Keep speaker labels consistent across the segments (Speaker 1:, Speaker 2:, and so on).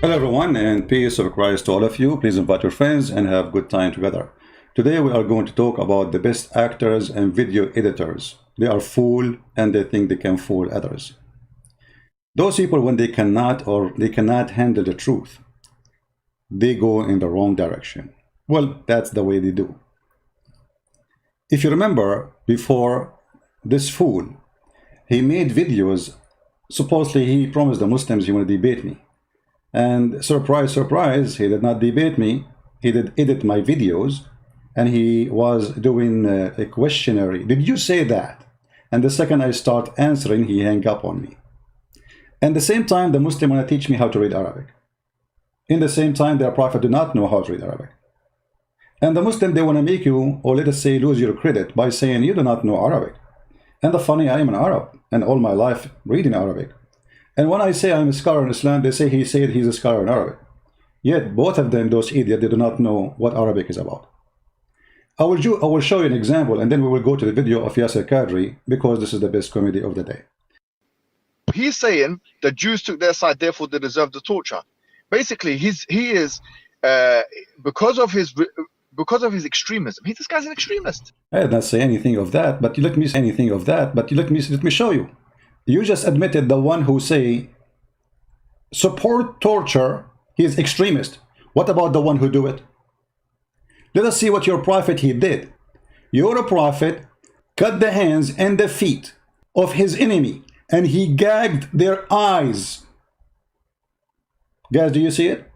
Speaker 1: Hello everyone, and peace of Christ to all of you. Please invite your friends and have good time together. Today we are going to talk about the best actors and video editors. They are fool and they think they can fool others. Those people, when they cannot handle the truth, they go in the wrong direction. Well, that's the way they do. If you remember, before this fool, he made videos. Supposedly he promised the Muslims he want to debate me. And surprise, surprise, he did not debate me. He did edit my videos, and he was doing a questionnaire. Did you say that? And the second I start answering, he hang up on me. And the same time, the Muslim want to teach me how to read Arabic. In the same time, their prophet do not know how to read Arabic. And the Muslim, they want to make you, or let us say, lose your credit by saying you do not know Arabic. And the funny, I am an Arab, and all my life reading Arabic. And when I say I'm a scholar in Islam, they say he said he's a scholar in Arabic. Yet both of them, those idiots, they do not know what Arabic is about. I will show you an example, and then we will go to the video of Yasir Kadhi, because this is the best comedy of the day.
Speaker 2: He's saying the Jews took their side, therefore they deserve the torture. Basically, he is because of his extremism. This guy's an extremist.
Speaker 1: I did not say anything of that, but let me say anything of that. But let me show you. You just admitted the one who say support torture, he is extremist. What about the one who do it? Let us see what your prophet he did. Your prophet cut the hands and the feet of his enemy, and he gagged their eyes. Guys, do you see it?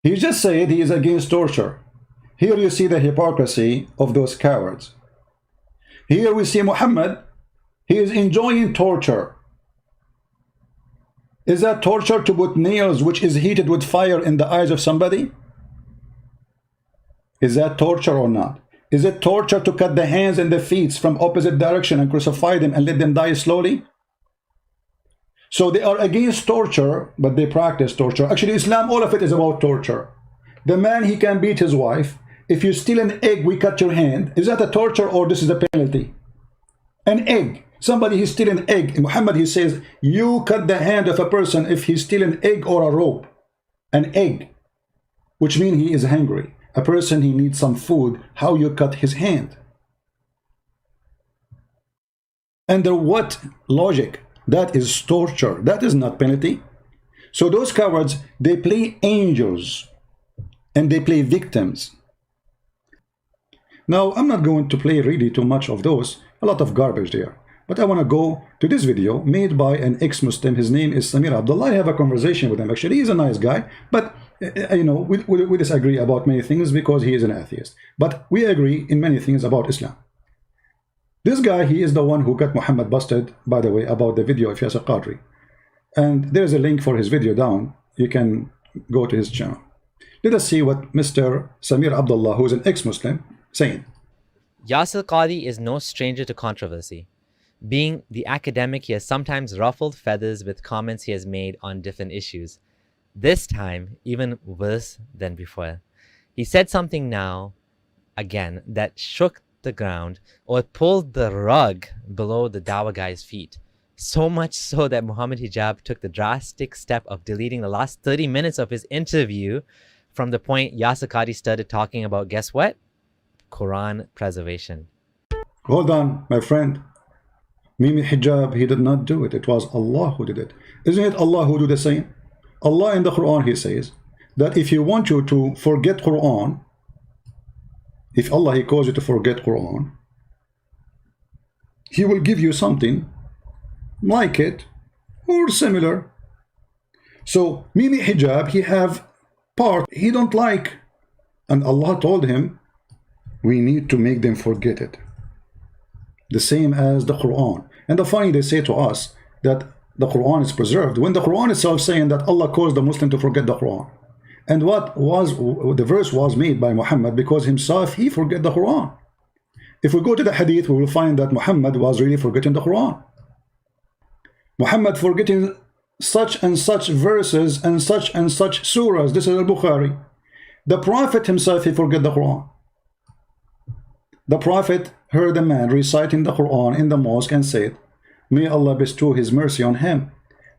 Speaker 1: He just said he is against torture. Here you see the hypocrisy of those cowards. Here we see Muhammad, he is enjoying torture. Is that torture to put nails which is heated with fire in the eyes of somebody? Is that torture or not? Is it torture to cut the hands and the feet from opposite direction and crucify them and let them die slowly? So they are against torture, but they practice torture. Actually, Islam, all of it is about torture. The man, he can beat his wife. If you steal an egg, we cut your hand. Is that a torture or this is a penalty? An egg. Somebody, he steal an egg. In Muhammad, he says, you cut the hand of a person if he steal an egg or a rope. An egg, which means he is hungry. A person, he needs some food. How you cut his hand? Under what logic? That is torture. That is not penalty. So those cowards, they play angels and they play victims. Now, I'm not going to play really too much of those, a lot of garbage there. But I want to go to this video made by an ex-Muslim. His name is Samir Abdullah. I have a conversation with him. Actually, he's a nice guy, but you know, we disagree about many things because he is an atheist. But we agree in many things about Islam. This guy, he is the one who got Muhammad busted, by the way, about the video of Yasir Kadhi. And there's a link for his video down. You can go to his channel. Let us see what Mr. Samir Abdullah, who is an ex-Muslim, saying.
Speaker 3: Yasir Kadhi is no stranger to controversy. Being the academic, he has sometimes ruffled feathers with comments he has made on different issues. This time, even worse than before. He said something now, again, that shook the ground or pulled the rug below the Dawah guy's feet. So much so that Muhammad Hijab took the drastic step of deleting the last 30 minutes of his interview from the point Yasir Kadhi started talking about, guess what? Quran preservation.
Speaker 1: Hold on, my friend. Mimi Hijab, he did not do it. It was Allah who did it. Isn't it Allah who do the same? Allah in the Quran, he says that if you want you to forget Quran, if Allah, he calls you to forget Quran, he will give you something like it or similar. So Mimi Hijab, he have part he don't like, and Allah told him we need to make them forget it, the same as the Quran. And the funny, they say to us that the Quran is preserved when the Quran itself saying that Allah caused the Muslim to forget the Quran. And what was the verse was made by Muhammad because himself he forget the Quran. If we go to the hadith, we will find that Muhammad was really forgetting the Quran. Muhammad forgetting such and such verses and such surahs. This is al-Bukhari. The Prophet himself, he forget the Quran. The Prophet heard a man reciting the Quran in the mosque and said, may Allah bestow his mercy on him.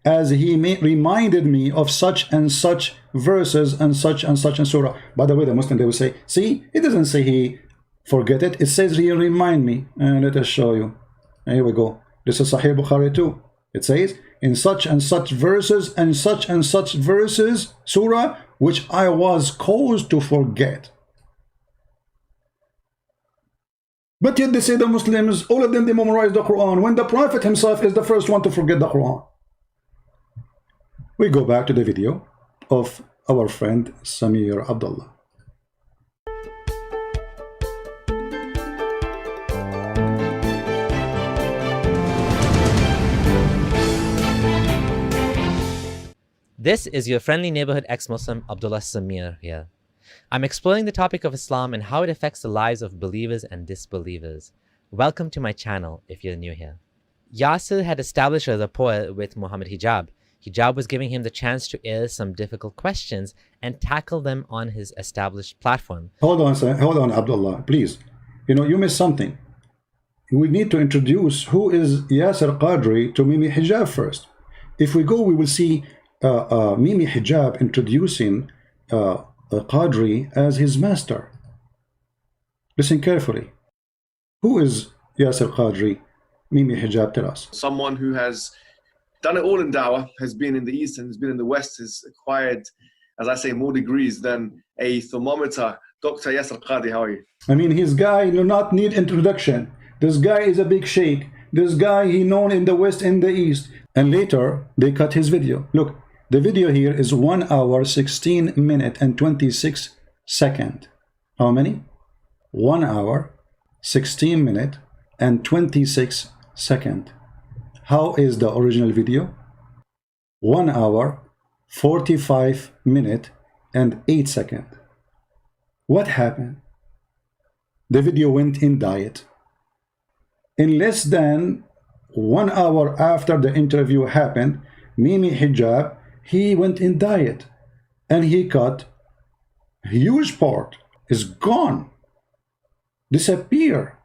Speaker 1: as he reminded me of such and such verses and such and surah. By the way, the Muslim, they will say, see, it doesn't say he forget it, it says he remind me. And let us show you. Here we go. This is Sahih Bukhari too. It says, in such and such verses and such verses, surah, which I was caused to forget. But yet they say the Muslims, all of them, they memorize the Quran, when the Prophet himself is the first one to forget the Quran. We go back to the video of our friend Samir Abdullah.
Speaker 3: This is your friendly neighborhood ex-Muslim Abdullah Samir here. I'm exploring the topic of Islam and how it affects the lives of believers and disbelievers. Welcome to my channel if you're new here. Yasir had established a rapport with Muhammad Hijab. Hijab was giving him the chance to air some difficult questions and tackle them on his established platform.
Speaker 1: Hold on, Abdullah, please. You know, you missed something. We need to introduce who is Yasir Kadhi to Mimi Hijab first. If we go, we will see Mimi Hijab introducing Kadhi as his master. Listen carefully. Who is Yasir Kadhi? Mimi Hijab, tell us.
Speaker 4: Someone who has done it all in dawah, has been in the East and has been in the West, has acquired, as I say, more degrees than a thermometer. Dr. Yasir Kadhi, how are you?
Speaker 1: I mean, his guy do not need introduction. This guy is a big sheikh. This guy, he known in the West and the East. And later, they cut his video. Look. The video here is 1 hour, 16 minutes and 26 seconds. How many? 1 hour, 16 minutes and 26 seconds. How is the original video? 1 hour, 45 minutes and 8 seconds. What happened? The video went in diet. In less than 1 hour after the interview happened, Mimi Hijab, he went in diet and he cut a huge part, is gone, disappear.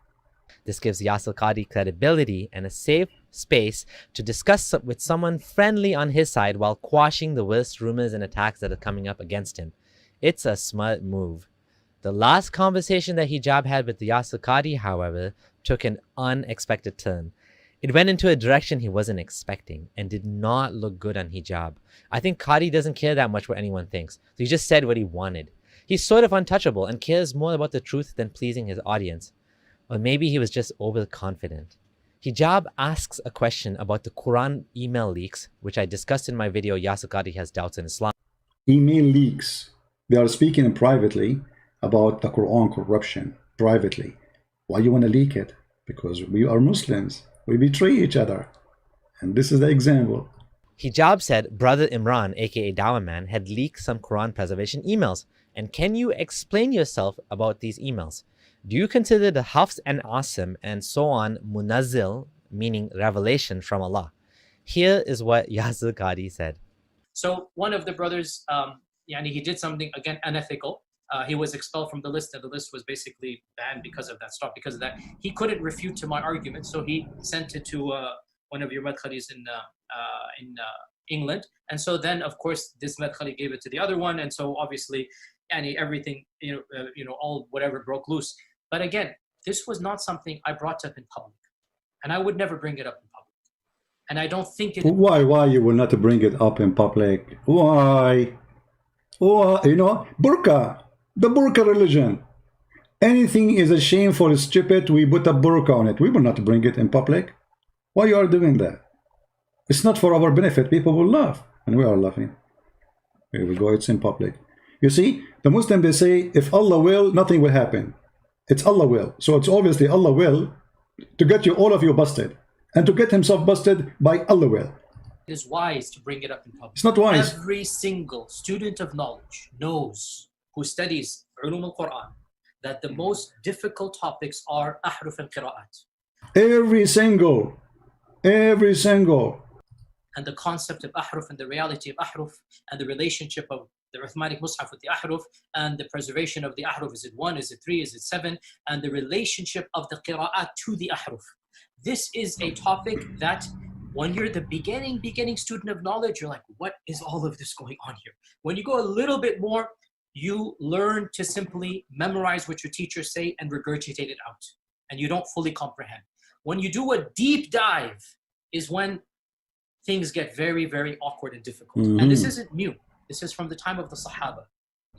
Speaker 3: This gives Yasir Kadhi credibility and a safe space to discuss with someone friendly on his side while quashing the worst rumors and attacks that are coming up against him. It's a smart move. The last conversation that Hijab had with Yasir Kadhi, however, took an unexpected turn. It went into a direction he wasn't expecting and did not look good on Hijab. I think Kadhi doesn't care that much what anyone thinks, so he just said what he wanted. He's sort of untouchable and cares more about the truth than pleasing his audience. Or maybe he was just overconfident. Hijab asks a question about the Quran email leaks, which I discussed in my video, Yasir Kadhi Has Doubts in Islam.
Speaker 1: Email leaks. They are speaking privately about the Quran corruption, privately. Why you want to leak it? Because we are Muslims. We betray each other. And this is the example.
Speaker 3: Hijab said Brother Imran, aka Dawah Man, had leaked some Quran preservation emails. And can you explain yourself about these emails? Do you consider the Hafs and Asim and so on Munazzil, meaning revelation from Allah? Here is what Yasir Kadhi said.
Speaker 5: So one of the brothers, he did something, again, unethical. He was expelled from the list, and the list was basically banned because of that, stopped because of that. He couldn't refute to my argument, so he sent it to one of your madkhalis in England. And so then, of course, this madkhali gave it to the other one, and so obviously, everything, all whatever broke loose. But again, this was not something I brought up in public, and I would never bring it up in public. And I don't think it.
Speaker 1: Why you will not bring it up in public? Why? Burqa. The burqa religion. Anything is a shame for stupid, we put a burqa on it. We will not bring it in public. Why you are doing that? It's not for our benefit. People will laugh. And we are laughing. Here we go. It's in public. You see, the Muslims, they say, if Allah will, nothing will happen. It's Allah will. So it's obviously Allah will to get you, all of you, busted. And to get himself busted by Allah will.
Speaker 5: It is wise to bring it up in public.
Speaker 1: It's not wise.
Speaker 5: Every single student of knowledge knows, who studies Ulum al-Quran, that the most difficult topics are ahruf al-qira'at.
Speaker 1: Every single.
Speaker 5: And the concept of ahruf and the reality of ahruf and the relationship of the Uthmanic Mus'haf with the ahruf and the preservation of the ahruf. Is it 1? Is it 3? Is it 7? And the relationship of the qira'at to the ahruf. This is a topic that When you're the beginning student of knowledge, you're like, what is all of this going on here? When you go a little bit more, you learn to simply memorize what your teachers say and regurgitate it out. And you don't fully comprehend. When you do a deep dive is when things get very, very awkward and difficult. And this isn't new. This is from the time of the Sahaba.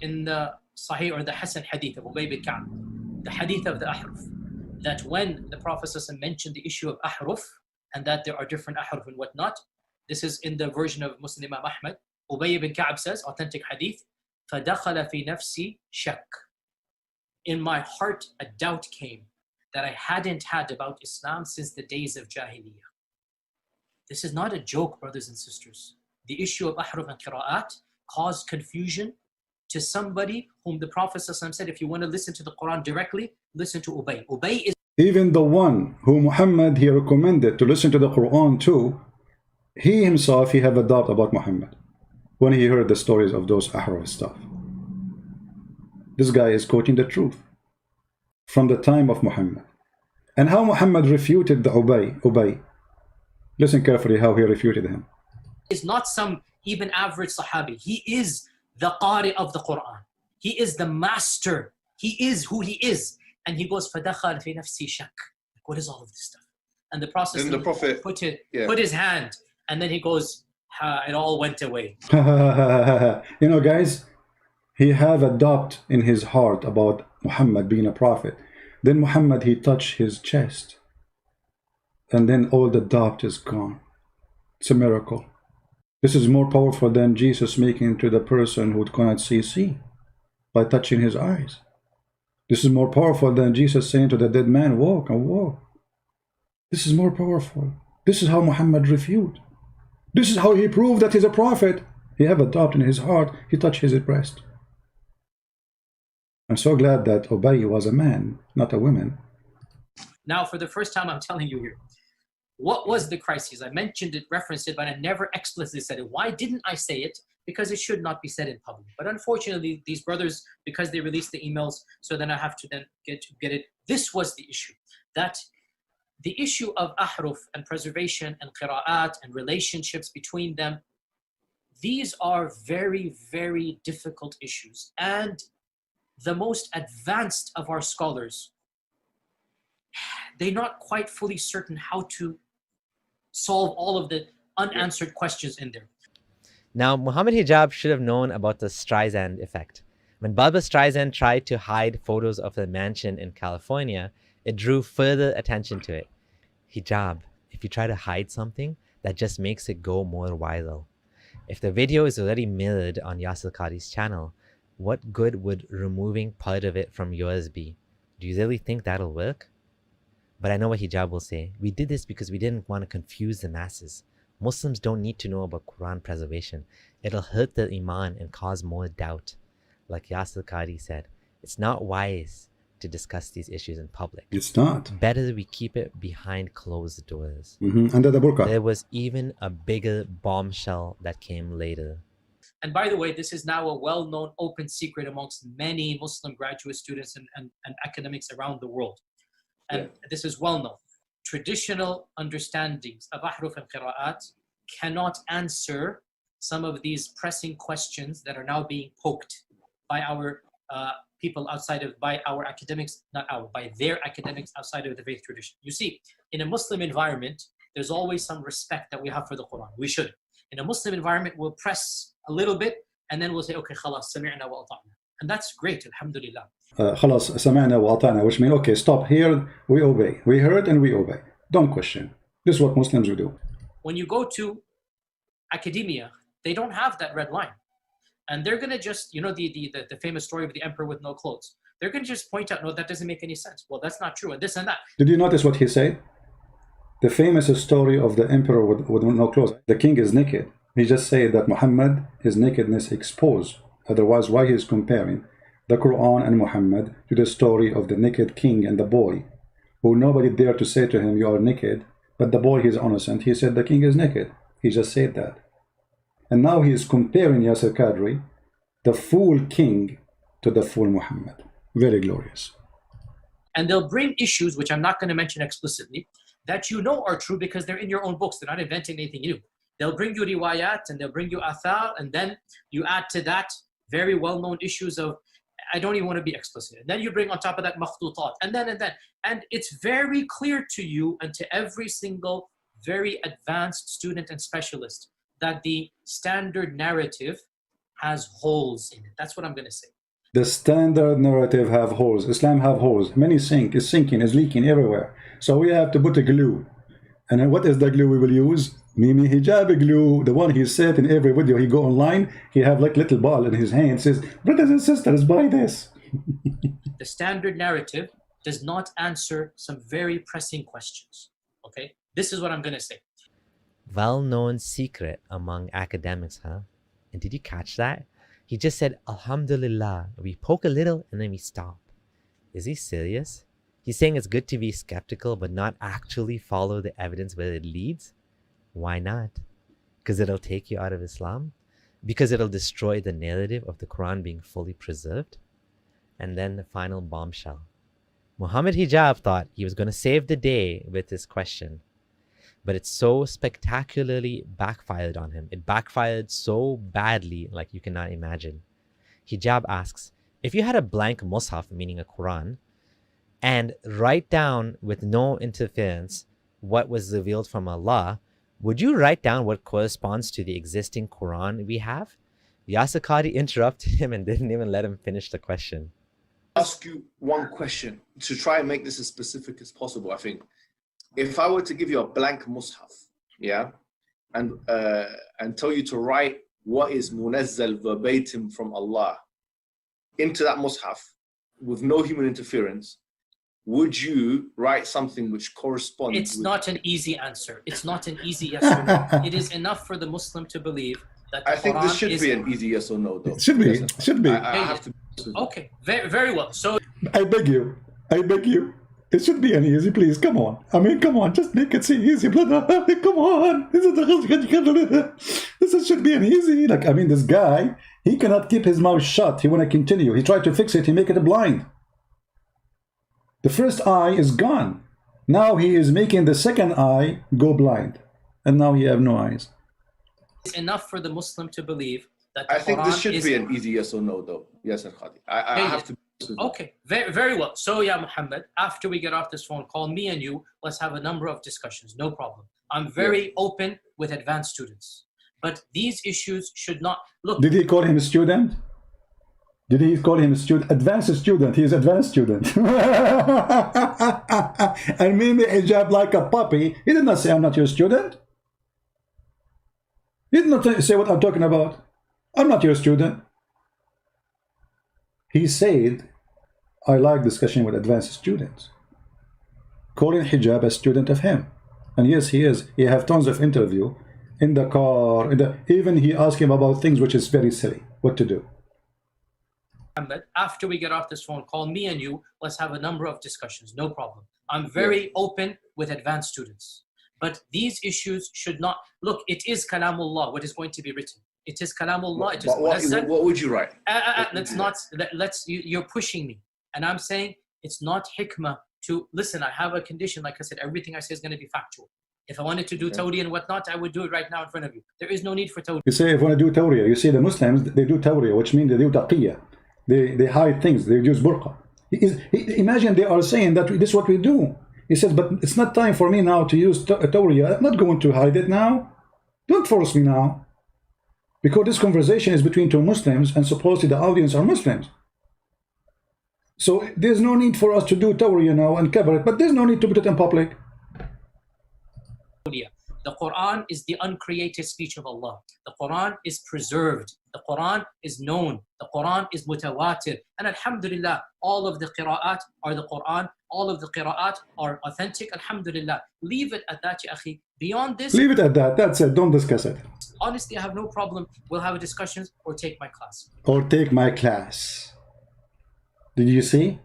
Speaker 5: In the Sahih or the Hasan hadith of Ubay bin Ka'b, the hadith of the ahruf, that when the Prophet ﷺ mentioned the issue of ahruf, and that there are different ahruf and whatnot, this is in the version of Muslim Imam Ahmad, Ubay bin Ka'b says, authentic hadith, فَدَخَلَ فِي نَفْسِي شَكْ. In my heart a doubt came that I hadn't had about Islam since the days of Jahiliyyah. This is not a joke, brothers and sisters. The issue of ahruf and qira'at caused confusion to somebody whom the Prophet ﷺ said, if you want to listen to the Quran directly, listen to Ubay. Ubay is
Speaker 1: even the one who Muhammad he recommended to listen to the Quran to, he himself, he have a doubt about Muhammad when he heard the stories of those ahruf stuff. This guy is quoting the truth from the time of Muhammad. And how Muhammad refuted the Ubay. Listen carefully how he refuted him.
Speaker 5: Is not some even average Sahabi. He is the Qari of the Quran. He is the master. He is who he is. And he goes, فَدَخَلْ فِي نَفْسِي شَكْ. What is all of this stuff? And the Prophet put his hand, and then he goes, it all went away.
Speaker 1: You know, guys, he have a doubt in his heart about Muhammad being a prophet. Then Muhammad, he touched his chest. And then all the doubt is gone. It's a miracle. This is more powerful than Jesus speaking to the person who cannot see by touching his eyes. This is more powerful than Jesus saying to the dead man, walk and walk. This is more powerful. This is how Muhammad refuted. This is how he proved that he's a prophet. He have a doubt in his heart. He touched his breast. I'm so glad that Ubay was a man, not a woman.
Speaker 5: Now, for the first time, I'm telling you here, what was the crisis? I mentioned it, referenced it, but I never explicitly said it. Why didn't I say it? Because it should not be said in public. But unfortunately, these brothers, because they released the emails, so then I have to then get it. This was the issue. That the issue of ahruf and preservation and qira'at and relationships between them, these are very, very difficult issues. And the most advanced of our scholars, they're not quite fully certain how to solve all of the unanswered questions in there.
Speaker 3: Now, Muhammad Hijab should have known about the Streisand effect. When Barbra Streisand tried to hide photos of the mansion in California, it drew further attention to it. Hijab, if you try to hide something, that just makes it go more viral. If the video is already mirrored on Yasir Kadhi's channel, what good would removing part of it from yours be? Do you really think that'll work? But I know what Hijab will say. We did this because we didn't want to confuse the masses. Muslims don't need to know about Quran preservation. It'll hurt their iman and cause more doubt. Like Yasir Kadhi said, it's not wise to discuss these issues in public.
Speaker 1: It's not.
Speaker 3: Better we keep it behind closed doors.
Speaker 1: Under the burqa.
Speaker 3: There was even a bigger bombshell that came later.
Speaker 5: And by the way, this is now a well-known open secret amongst many Muslim graduate students and academics around the world. And this is well known. Traditional understandings of ahruf and qira'at cannot answer some of these pressing questions that are now being poked by our people outside of, by our academics, by their academics outside of the faith tradition. You see, in a Muslim environment, there's always some respect that we have for the Quran. We should. In a Muslim environment, we'll press a little bit and then we'll say, okay, khalas, sami'na wa ata'na. And that's great, alhamdulillah.
Speaker 1: خلاص سمعنا وأطعنا, which means okay, stop here, we obey. We heard and we obey. Don't question. This is what Muslims will do.
Speaker 5: When you go to academia, they don't have that red line. And they're going to just, you know, the famous story of the emperor with no clothes. They're going to just point out, no, that doesn't make any sense. Well, that's not true, and this and that.
Speaker 1: Did you notice what he said? The famous story of the emperor with no clothes. The king is naked. He just said that Muhammad, his nakedness exposed. Otherwise, why he is comparing the Quran and Muhammad to the story of the naked king and the boy, who nobody dared to say to him, you are naked, but the boy, he is innocent. He said the king is naked. He just said that. And now he is comparing Yasir Kadhi, the fool king, to the fool Muhammad. Very glorious.
Speaker 5: And they'll bring issues, which I'm not going to mention explicitly, that you know are true because they're in your own books. They're not inventing anything new. They'll bring you riwayat and they'll bring you athar, and then you add to that very well-known issues of, I don't even want to be explicit. And then you bring on top of that makhtutat, and then. And it's very clear to you and to every single very advanced student and specialist that the standard narrative has holes in it. That's what I'm going to say.
Speaker 1: The standard narrative have holes. Islam have holes. Many sink, is sinking, is leaking everywhere. So we have to put a glue. And then what is the glue we will use? Mimi hijab glue. The one he said in every video. He go online, he have like little ball in his hand, says, brothers and sisters, buy this.
Speaker 5: The standard narrative does not answer some very pressing questions. Okay? This is what I'm going to say.
Speaker 3: Well-known secret among academics, huh? And did you catch that? He just said, Alhamdulillah. We poke a little and then we stop. Is he serious? He's saying it's good to be skeptical but not actually follow the evidence where it leads? Why not? Because it'll take you out of Islam? Because it'll destroy the narrative of the Quran being fully preserved? And then the final bombshell. Muhammad Hijab thought he was going to save the day with this question. But it so spectacularly backfired on him. It backfired so badly, like you cannot imagine. Hijab asks, if you had a blank mushaf, meaning a Quran, and write down with no interference what was revealed from Allah, would you write down what corresponds to the existing Quran we have? Yasir Kadhi interrupted him and didn't even let him finish the question.
Speaker 4: Ask you one question to try and make this as specific as possible. I think if I were to give you a blank mushaf, yeah, and tell you to write what is munazzal verbatim from Allah into that mushaf with no human interference, would you write something which corresponds?
Speaker 5: It's not an easy answer. It's not an easy yes or no. It is enough for the Muslim to believe that the
Speaker 4: I think
Speaker 5: Quran
Speaker 4: this should
Speaker 5: is
Speaker 4: be an easy yes or no, though.
Speaker 1: It should be.
Speaker 4: Yes,
Speaker 1: Should be.
Speaker 4: I have to.
Speaker 5: Okay, very, very well. So
Speaker 1: I beg you. I beg you. It should be an easy, please. Come on. I mean, come on. Just make it seem easy, brother. Come on. This should be an easy. Like, I mean, this guy, he cannot keep his mouth shut. He want to continue. He tried to fix it. He make it blind. The first eye is gone. Now he is making the second eye go blind. And now he have no eyes.
Speaker 5: it's enough for the Muslim to believe that the
Speaker 4: I think
Speaker 5: Quran
Speaker 4: this should
Speaker 5: is
Speaker 4: be an easy yes or no, though. Yes, Khadi. I have to.
Speaker 5: Okay, very, very well. So, yeah, Muhammad, after we get off this phone call, me and you, let's have a number of discussions. No problem. I'm very open with advanced students. But these issues should not... Look.
Speaker 1: Did he call him a student? Did he call him a student? Advanced student. He is advanced student. And Mimi hijab like a puppy. He did not say, I'm not your student. He did not say what I'm talking about. I'm not your student. He said, I like discussion with advanced students. Calling hijab a student of him. And yes, he is. He have tons of interview in the car. Even he asked him about things which is very silly. What to do.
Speaker 5: After we get off this phone call, me and you, let's have a number of discussions. No problem. I'm very open with advanced students. But these issues should not... Look, it is Kalamullah, what is going to be written. It is Kalamullah. It is
Speaker 4: what would you write?
Speaker 5: You're pushing me. And I'm saying it's not hikmah to... Listen, I have a condition. Like I said, everything I say is going to be factual. If I wanted to do tawri and whatnot, I would do it right now in front of you. There is no need for tawri.
Speaker 1: You say if you want to do tawriya, you see the Muslims, they do tawriya, which means they do taqiyya. They hide things. They use burqa. Imagine they are saying that this is what we do. He says, but it's not time for me now to use tawriya. I'm not going to hide it now. Don't force me now. Because this conversation is between two Muslims and supposedly the audience are Muslims. So there's no need for us to do tawriya now and cover it, but there's no need to put it in public.
Speaker 5: The Quran is the uncreated speech of Allah. The Quran is preserved. The Quran is known. The Quran is mutawatir. And alhamdulillah, all of the qira'at are the Quran. All of the qira'at are authentic. Alhamdulillah. Leave it at that, ya akhi. Beyond this...
Speaker 1: Leave it at that. That's it. Don't discuss it.
Speaker 5: Honestly, I have no problem. We'll have a discussion or take my class.
Speaker 1: Or take my class. Did you see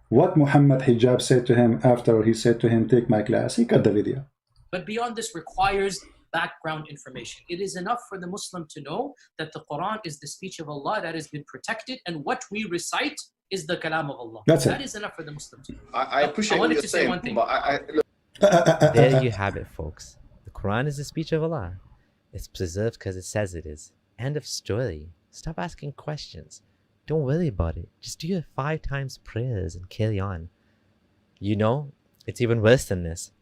Speaker 1: what Muhammad Hijab said to him after he said to him, take my class? He cut the video.
Speaker 5: But beyond this requires background information. It is enough for the Muslim to know that the Quran is the speech of Allah that has been protected, and what we recite is the kalam of Allah.
Speaker 1: That's it.
Speaker 5: That is enough for the Muslim to know.
Speaker 4: I appreciate what you're saying, but
Speaker 3: There you have it, folks. The Quran is the speech of Allah. It's preserved because it says it is. End of story. Stop asking questions. Don't worry about it. Just do your 5 times prayers and carry on. You know, it's even worse than this.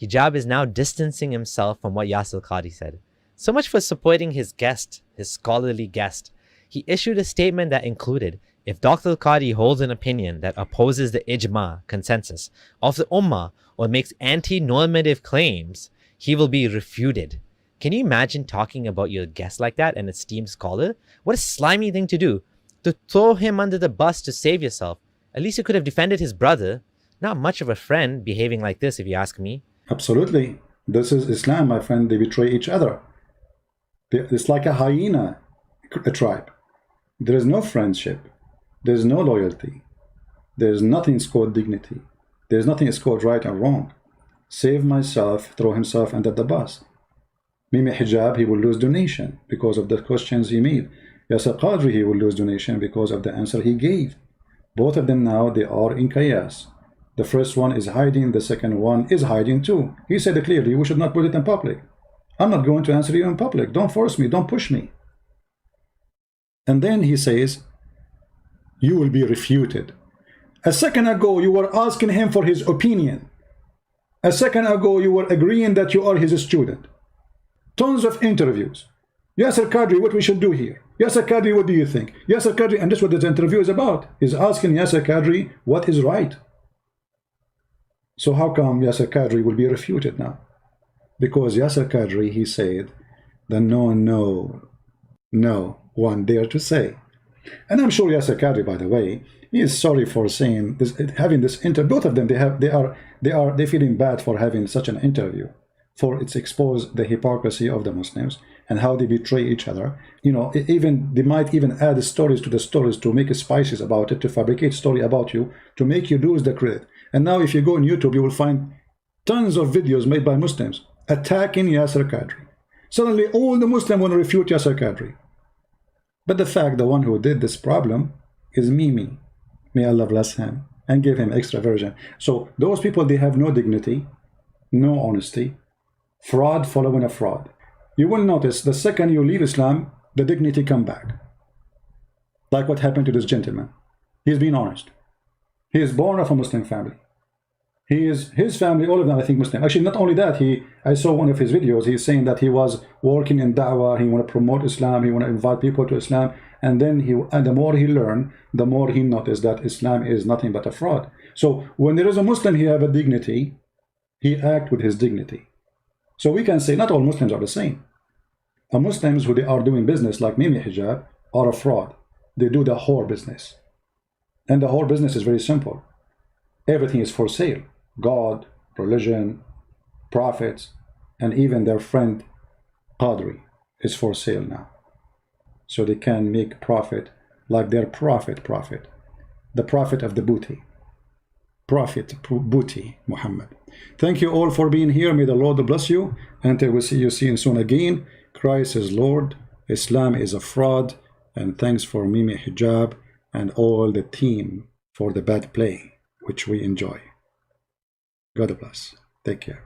Speaker 3: Hijab is now distancing himself from what Yasir Kadhi said. So much for supporting his guest, his scholarly guest. He issued a statement that included, if Dr. Kadhi holds an opinion that opposes the ijma, consensus, of the ummah or makes anti-normative claims, he will be refuted. Can you imagine talking about your guest like that, an esteemed scholar? What a slimy thing to do. To throw him under the bus to save yourself. At least you could have defended his brother. Not much of a friend behaving like this, if you ask me.
Speaker 1: Absolutely. This is Islam, my friend. They betray each other. It's like a hyena, a tribe. There is no friendship. There is no loyalty. There is nothing called dignity. There is nothing called right and wrong. Save myself, throw himself under the bus. Mimi Hijab, he will lose donation because of the questions he made. Yasir Kadhi, he will lose donation because of the answer he gave. Both of them now, they are in chaos. The first one is hiding, the second one is hiding too. He said clearly, we should not put it in public. I'm not going to answer you in public. Don't force me, don't push me. And then he says, you will be refuted. A second ago, you were asking him for his opinion. A second ago, you were agreeing that you are his student. Tons of interviews. Yasir Kadhi, what we should do here? Yasir Kadhi, what do you think? Yasir Kadhi, and this is what this interview is about. He's asking Yasir Kadhi what is right. So how come Yasir Kadhi will be refuted now? Because Yasir Kadhi, he said that no one dare to say. And I'm sure Yasir Kadhi, by the way, he is sorry for saying this, having this interview. Both of them, they feeling bad for having such an interview, for it's exposed the hypocrisy of the Muslims and how they betray each other. You know, they might even add stories to the stories to make spices about it, to fabricate story about you, to make you lose the credit. And now if you go on YouTube, you will find tons of videos made by Muslims attacking Yasir Kadhi. Suddenly all the Muslims want to refute Yasir Kadhi. But the fact, the one who did this problem is Mimi. May Allah bless him and give him extra version. So those people, they have no dignity, no honesty, fraud following a fraud. You will notice the second you leave Islam, the dignity come back. Like what happened to this gentleman. He's being honest. He is born of a Muslim family. His family, all of them, I think, Muslim. Actually, not only that, I saw one of his videos. He's saying that he was working in da'wah. He want to promote Islam. He want to invite people to Islam. And then the more he learned, the more he noticed that Islam is nothing but a fraud. So when there is a Muslim, he have a dignity. He act with his dignity. So we can say not all Muslims are the same. Muslims who they are doing business like Mimi Hijab are a fraud. They do the whore business. And the whore business is very simple. Everything is for sale. God, religion, prophets, and even their friend Qadri is for sale now. So they can make profit like their prophet, the prophet of the booty. Prophet, booty, Muhammad. Thank you all for being here. May the Lord bless you. Until we see you soon again. Christ is Lord. Islam is a fraud. And thanks for Mimi Hijab and all the team for the bad play, which we enjoy. God bless. Take care.